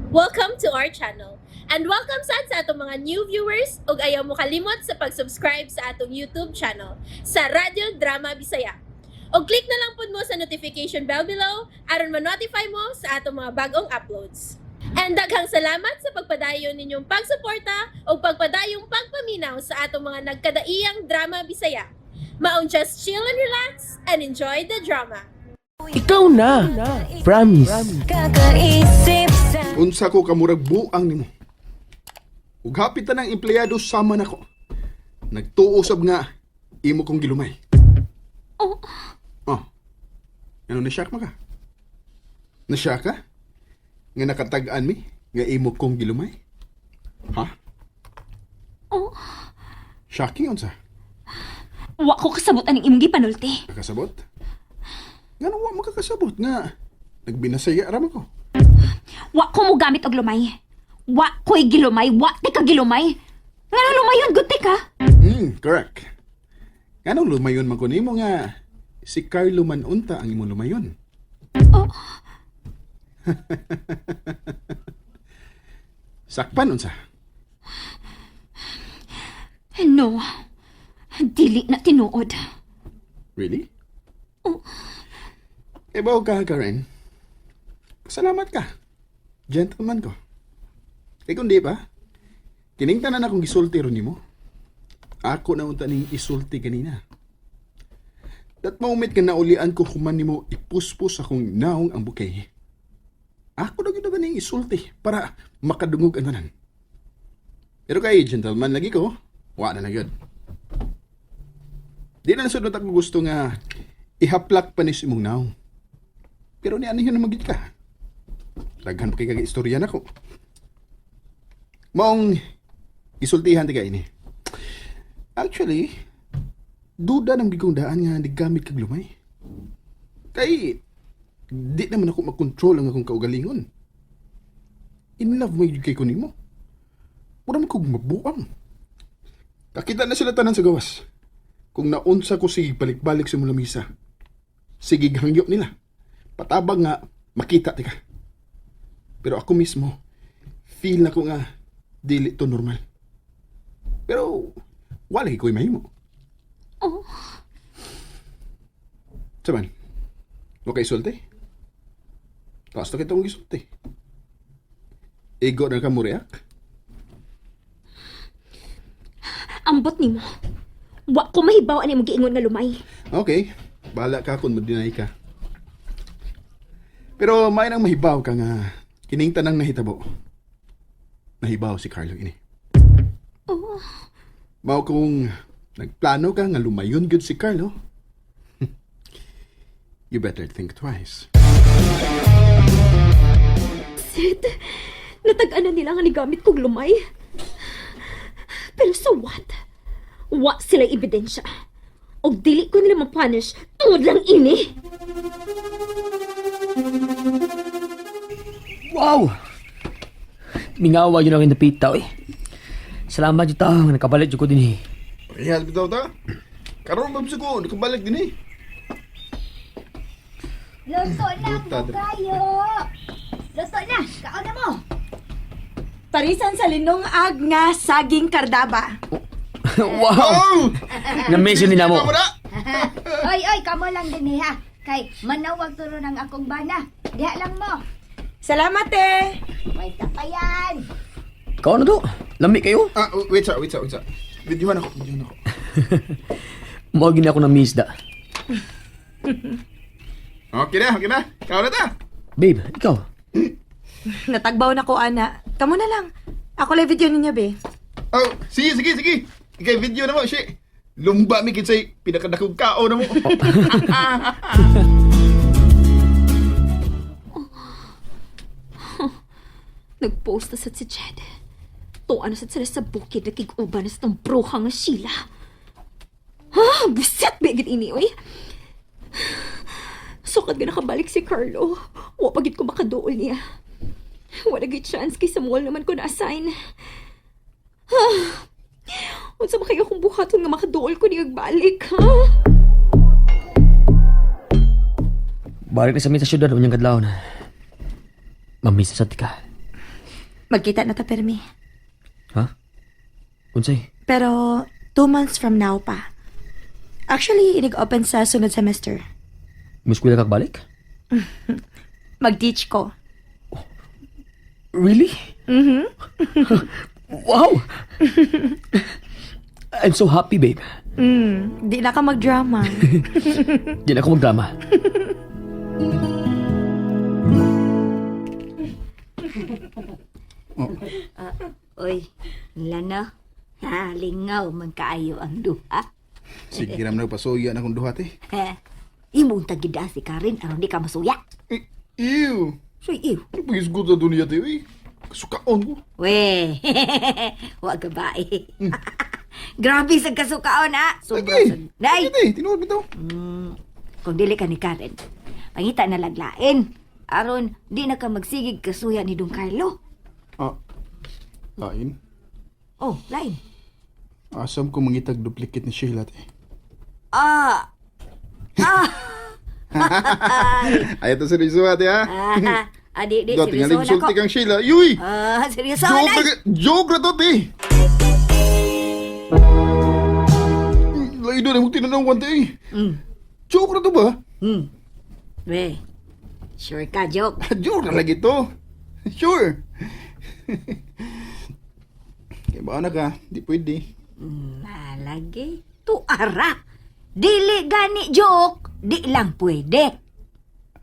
Welcome to our channel. And welcome sa atong mga new viewers ug ayaw mo kalimot sa pag-subscribe sa atong YouTube channel sa Radio Drama Bisaya. O click na lang pud mo sa notification bell below aron ma-notify mo sa atong mga bagong uploads. And daghang salamat sa pagpadayon ninyong pagsuporta o pagpadayong pagpaminaw sa atong mga nagkadaiyang Drama Bisaya. Maong just chill and relax and enjoy the drama. Ikaw na. Promise. Kakaisip sa Unsa ko kamurag buang nimo. Ug hapit na ng empleyado sama nako. Nagtuusab nga imo kong gilumay. Oh. Oh. Ano na-shock ka? Na-shock ka? Nga nakatag-an mi nga imo kong gilumay? Ha? Oh. Shocking unsa? Wa ko kasabot aning imong gipanulti. Nakasabot? Nga wa makakasabot nga nagbinasaya ra ko. Wa ko mo gamit og lumay. Wa ko'y gilumay, wa te ka gilumay. Nga lumayon gud te ka. Correct. Anong lumayon man ko nimo nga si Carlo man unta ang imong lumayon? Oh. Sakpan unsa? No. Dili na tinuod. Really? Oh. Ibaw ka, Karen. Salamat ka. Gentleman ko. Eh kung di pa, kining tanan akong gisulti ron nimo. Ako na unta ning isulti kanina. That moment ka naulian ko kuman nimo ipuspos akong naong ang bukay. Ako na ginawa ning isulti para makadungog ang tanan. Pero kay gentleman lagi ko, wala na gyud. Di na nasunod ako gusto nga ihaplak pa ni simong naong. Pero ni ano yun na magit ka? Laghan pa kay kag-istorya na ko. Maong isultihan ti ka ini. Actually, duda ng bigong daan nga naggamit kag lumay. Kay, di naman ako mag-control ang akong kaugalingon. In love mo yung kay kunimo. Wala mo kong mabuang. Kakita na sila tanan sa gawas. Kung naunsa ko sige balik-balik sa mula misa. Sige hangyo nila. Patabang nga makita tika. Pero ako mismo, feel na ko nga dili to normal. Pero wala ko'y mahimo. Oh. Saban, okay isulti? Basta kitong gisulti. Ego na ka mo react? Ambot nimo. Wa ko mahibaw ani mo giingon nga lumay. Okay, bahala ka kung mag-deny ka. Pero may nang mahibaw ka nga kining tanang nahitabo. Nahibaw si Carlo ini. Oh. Mao kung nagplano ka nga lumayon gyud si Carlo. You better think twice. Sid, natag-anan nila nga ni gamit kong lumay. Pero so what? Wa sila ebidensya. Og dili ko nila mapunish tungod lang ini. Wow! Mingawa yun ang indapita eh. Salamat yung tao nga nakabalik yung ko din eh. Rehal bitaw ta. Karon ba ko nakabalik din eh. Luto na Luta, mo kayo. Luto na, kaon na mo. Parisan sa linong ag nga saging kardaba. Wow! Na-mention din na mo. Kamu na! Oy, kamo lang din ha. Kay manawag turo ng akong bana. Diha lang mo. Salamat eh. May tapayan. Ikaw na to? Lami kayo? Wait sa. Videohan ako. Mawagin na ako ng miss da. Okay na. Kau na ta. Babe, ikaw? Natagbaw na ko, ana. Kamu na lang. Ako lang video niya, be. Oh, sige. Ikay video na mo, shit. Lumba mi kinsay pinakadakog kao na mo. Nagpost na sad si Jed. Tuwa na sad sila sa bukid na kiguban na sa tong bruha nga Sheila. Ha? Buset bigit ini, oy. Sukad nga nakabalik si Carlo. Wa pagit ko makadool niya. Wala gay chance kay Samuel naman ko na-assign. Ha? Unsa ba kayo kung buhaton nga makadool ko niya balik, ha? Balik na sa amin sa syudad, unyang kadlaw na. Mamisa sa tika. Magkita na ta permi. Ha? Unsay? Pero 2 months from now pa. Actually, inig-open sa sunod semester. Muskwila kag balik? Mag-teach ko. Really? Wow! I'm so happy, babe. Di na ka mag-drama. Di na ako magdrama. Oy, lana. Ha, lingaw man kaayo ang duha. Sige naman na pasuya na akong duhat eh. Ha, imong tagida si Karen aron di ka masuya. Ew! So, iyo. Ano pa isgot na doon niya tayo eh? Kasukaon ko. We, wag ka ba eh. Grabe sa kasukaon ha. Sobra sa... Lagi! Day! Lagi! Tinuod bitaw. Kung dili ka ni Karen, pangita na laglain. Aron, di na ka magsigig kasuya ni Don Carlo. Ah, lain. Oh, lain. Asam ko mangitag duplicate ni Sheila eh. Ah! Ay, ito seryoso ate ha. Di, Dati nga seryoso na sulti ko. kang Sheila. Yuy! Seryoso Joke na. na, joke na to te. Laido na mong tinanawan te eh. Joke na to ba? We, sure ka, joke. Joke na lagi to. Sure. Kaya ba na ka? Di pwede. Malagi. Tuara. Dili gani joke. Di lang pwede.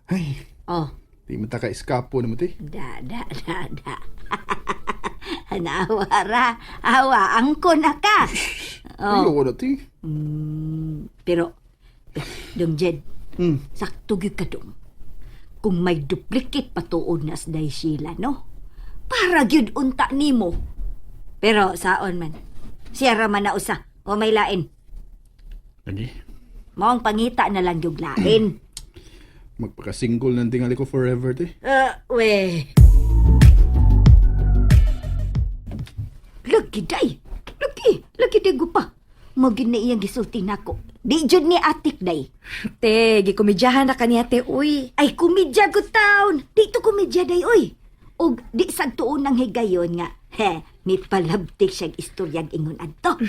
Ay, Oh, di mo taka eskapo naman te. da. Nawara. Hawaan ko na ka. Ay, ako na te. Pero, Dong Jed, Hmm. sakto gyud ka dong. Kung may duplicate patuod na sa day Sheila, no? Para gyud unta nimo. Pero saon man, siya raman na usa o may lain. Lagi. Maong pangita na lang yung lain. Magpaka-single ng tingali ko forever te. We. Lagi day. Lagi day ko pa. Magin na iyang gisulti nako. Di jud ni atik day. Te, gikomedyahan na kaniya te, uy. Ay kumidya ko taon. Di to kumidya day oy. Og di sad tuon nang higayon nga. May palabtik siyang istoryang ingon adto.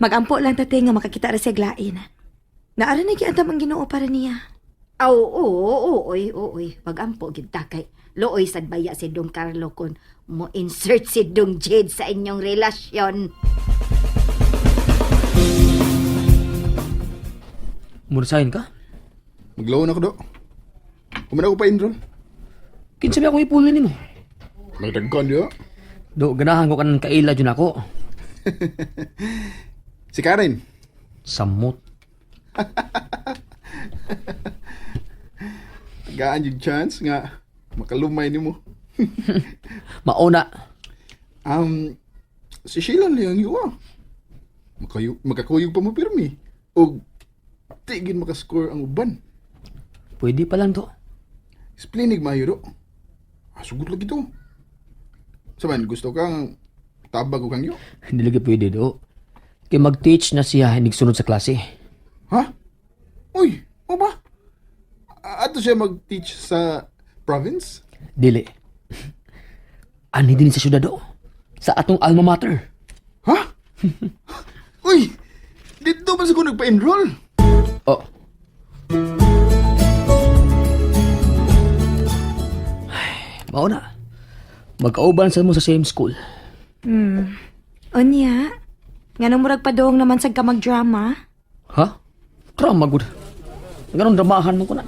Magampo lang tate nga makakita ra siya glain. Naara na giantam ang Ginoo para niya. Oo, oy. Pagampo gid ta kay looy sad baya si Dong Carlo kon mo insert si Dong Jade sa inyong relasyon. Murasahin ka? Maglaw na ko do. Kumana ko pa enroll. Kinsa ba akong ipulin nimo? May dagkan diyo. Do, ganahan ko kanang kaila dyan ako. Si Karen. Samot. Tagaan yung chance nga makalumay ni mo. Mauna. Si Sheila lang yung makakuyog pa mo pirmi. O tigin makascore ang uban. Pwede pa lang to. Splinig mayo do. Sugot lagi to. Saman, gusto kang tabag ko kang yo? Hindi lagi pwede do. Kaya mag-teach na siya, hindi sunod sa klase. Ha? Uy, o ba? Ato siya mag-teach sa province? Dili. Ani din sa syudad do. Sa atong alma mater. Ha? Uy, dito ba sa ko nagpa-enroll? Oh. Mauna. Magkauban sa mo sa same school. Onya, nga nang murag padong naman sa ka mag-drama. Ha? Drama good. Ganon dramahan mo ko na.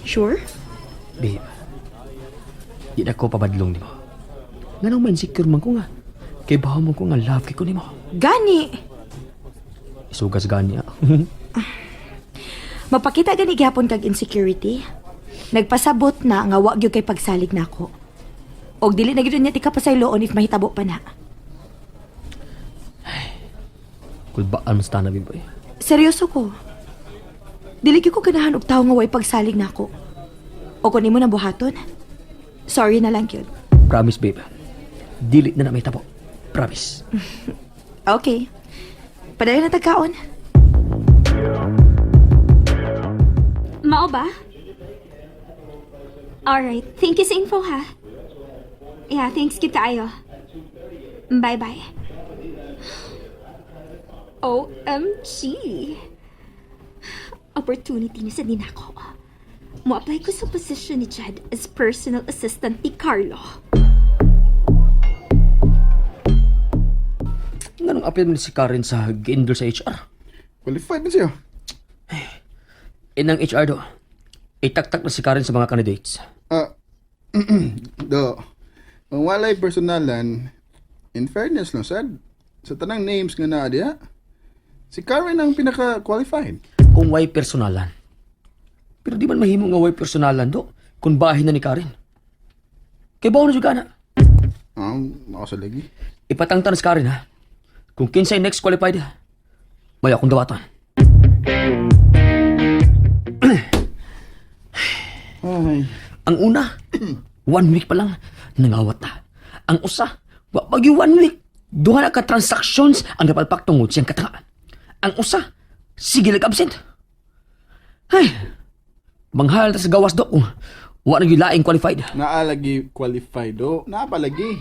Sure? Babe. Di na ko pabadlong di mo. Nga nang ma-insecure man ko nga. Kay bahaw mo ko nga love kay ko ni mo. Gani! Isugas ganya. Mapakita gani gyapon kag insecurity. Nagpasabot na nga wa gyud kay pagsalig nako. Og dili na gyud niya tika pasayloon if mahitabo pa na. Kulbaan mas tanabi boy. Seryoso ko. Dili gyud ko ganahan og tawo nga way pagsalig nako. O kun imo na buhaton. Sorry na lang gyud. Promise babe. Dili na may tabo. Promise. Okay. Padali na tagkaon. Mao ba? Alright, thank you sa info ha. Yeah, thanks kita ayo. Bye-bye. OMG. Opportunity na sa din ako. Mo-apply ko sa position ni Chad as personal assistant ni Carlo. Nganong apel mo si Karen sa giindol sa HR? Qualified na siya. Inang HR do, itaktak na si Karen sa mga candidates. Do, ang walay personalan, in fairness lang, sad, sa tanang names nga na diha, si Karen ang pinaka-qualified. Kung way personalan. Pero di man mahimo nga way personalan do, kung bahin na ni Karen. Kay bawa na juga na. Ako sa lagi. Ipatangtan na si Karen ha. Kung kinsay next qualified, may akong dawaton. Ay, Ang una, 1 week pa lang, nangawat na. Ang usa, wapag yung 1 week, duha na ka transactions ang napalpak tungod siyang katanga. Ang usa, sige nag-absent. Ay, manghal ta sa gawas do kung wa na yung laing qualified. naalagi qualified do, naapalagi.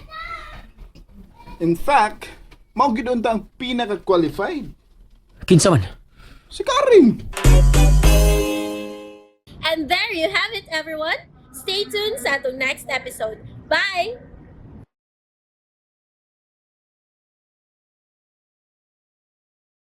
In fact, mao gid unta ang pinaka-qualified. Kinsa man. Si Karen! And there you have it, everyone. Stay tuned sa atong next episode. Bye!